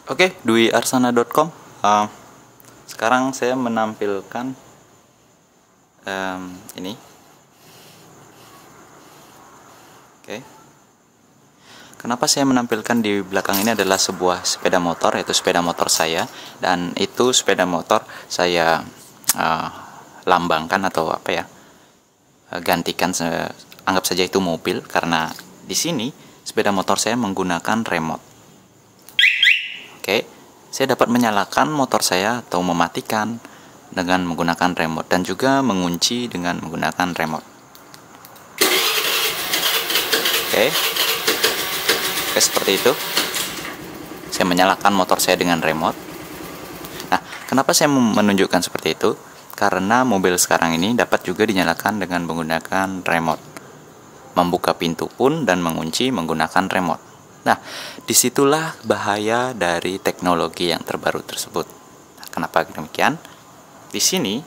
Oke, duiarsana.com. Sekarang saya menampilkan ini. Oke. Kenapa saya menampilkan di belakang ini adalah sebuah sepeda motor, yaitu sepeda motor saya, dan itu sepeda motor saya lambangkan atau apa ya, gantikan, anggap saja itu mobil, karena di sini sepeda motor saya menggunakan remote. Oke, saya dapat menyalakan motor saya atau mematikan dengan menggunakan remote, dan juga mengunci dengan menggunakan remote. Oke, seperti itu. Saya menyalakan motor saya dengan remote. Nah, kenapa saya menunjukkan seperti itu? Karena mobil sekarang ini dapat juga dinyalakan dengan menggunakan remote. Membuka pintu pun dan mengunci menggunakan remote. Nah, disitulah bahaya dari teknologi yang terbaru tersebut. Nah, kenapa demikian? Di sini,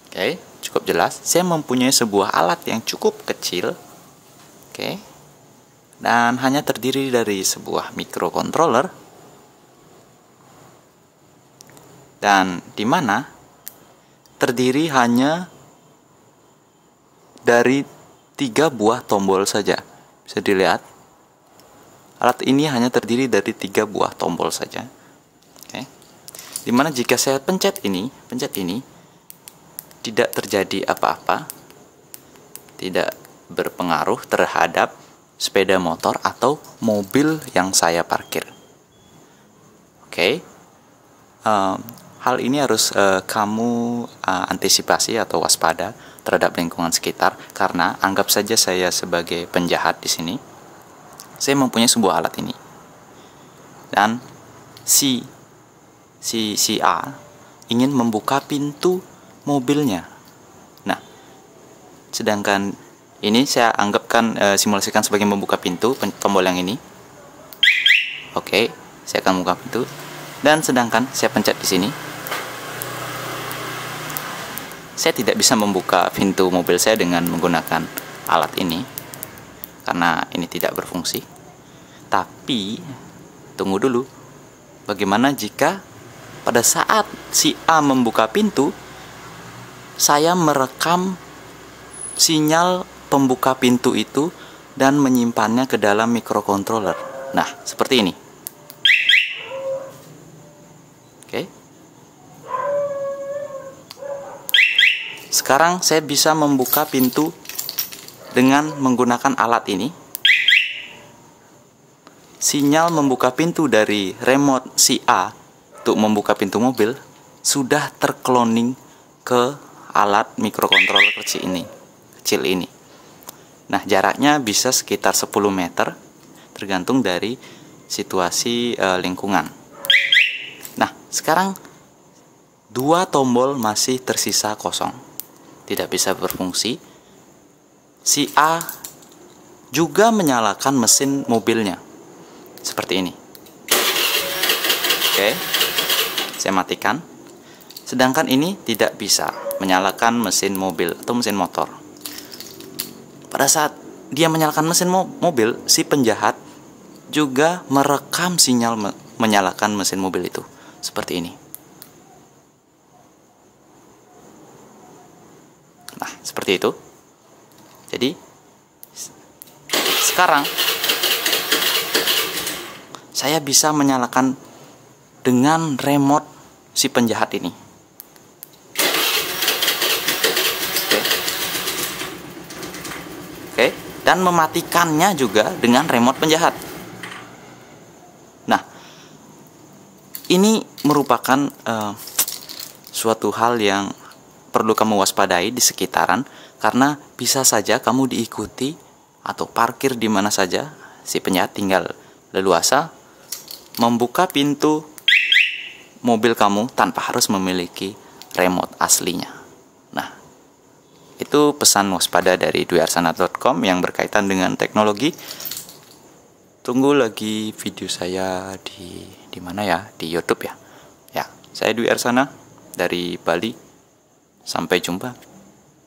oke, cukup jelas. Saya mempunyai sebuah alat yang cukup kecil, oke, dan hanya terdiri dari sebuah microcontroller, dan di mana terdiri hanya dari 3 buah tombol saja. Bisa dilihat, alat ini hanya terdiri dari 3 buah tombol saja. Oke. Dimana jika saya pencet ini, tidak terjadi apa-apa, tidak berpengaruh terhadap sepeda motor atau mobil yang saya parkir. Oke. Hal ini harus kamu antisipasi atau waspada terhadap lingkungan sekitar, karena anggap saja saya sebagai penjahat di sini. Saya mempunyai sebuah alat ini, dan si A ingin membuka pintu mobilnya. Nah, sedangkan ini saya anggapkan, simulasikan sebagai membuka pintu, tombol yang ini. Oke, saya akan membuka pintu, dan sedangkan saya pencet di sini, saya tidak bisa membuka pintu mobil saya dengan menggunakan alat ini, karena ini tidak berfungsi. Tapi, tunggu dulu. Bagaimana jika pada saat si A membuka pintu, saya merekam sinyal pembuka pintu itu dan menyimpannya ke dalam microcontroller. Nah, seperti ini. Oke. Sekarang saya bisa membuka pintu dengan menggunakan alat ini. Sinyal membuka pintu dari remote si A untuk membuka pintu mobil sudah terkloning ke alat microcontroller kecil ini. Nah, jaraknya bisa sekitar 10 meter, tergantung dari situasi lingkungan. Nah, sekarang 2 tombol masih tersisa kosong, tidak bisa berfungsi. Si A juga menyalakan mesin mobilnya seperti ini. Oke, saya matikan. Sedangkan ini tidak bisa menyalakan mesin mobil atau mesin motor. Pada saat dia menyalakan mesin mobil, si penjahat juga merekam sinyal menyalakan mesin mobil itu seperti ini. Nah, seperti itu. Jadi, sekarang saya bisa menyalakan dengan remote si penjahat ini. Oke, dan mematikannya juga dengan remote penjahat. Nah, ini merupakan suatu hal yang perlu kamu waspadai di sekitaran, karena bisa saja kamu diikuti atau parkir di mana saja, si penjahat tinggal leluasa membuka pintu mobil kamu tanpa harus memiliki remote aslinya. Nah, itu pesan waspada dari duiarsana.com yang berkaitan dengan teknologi. Tunggu lagi video saya di mana ya? Di YouTube ya. Ya, saya Dwi Arsana dari Bali. Sampai jumpa.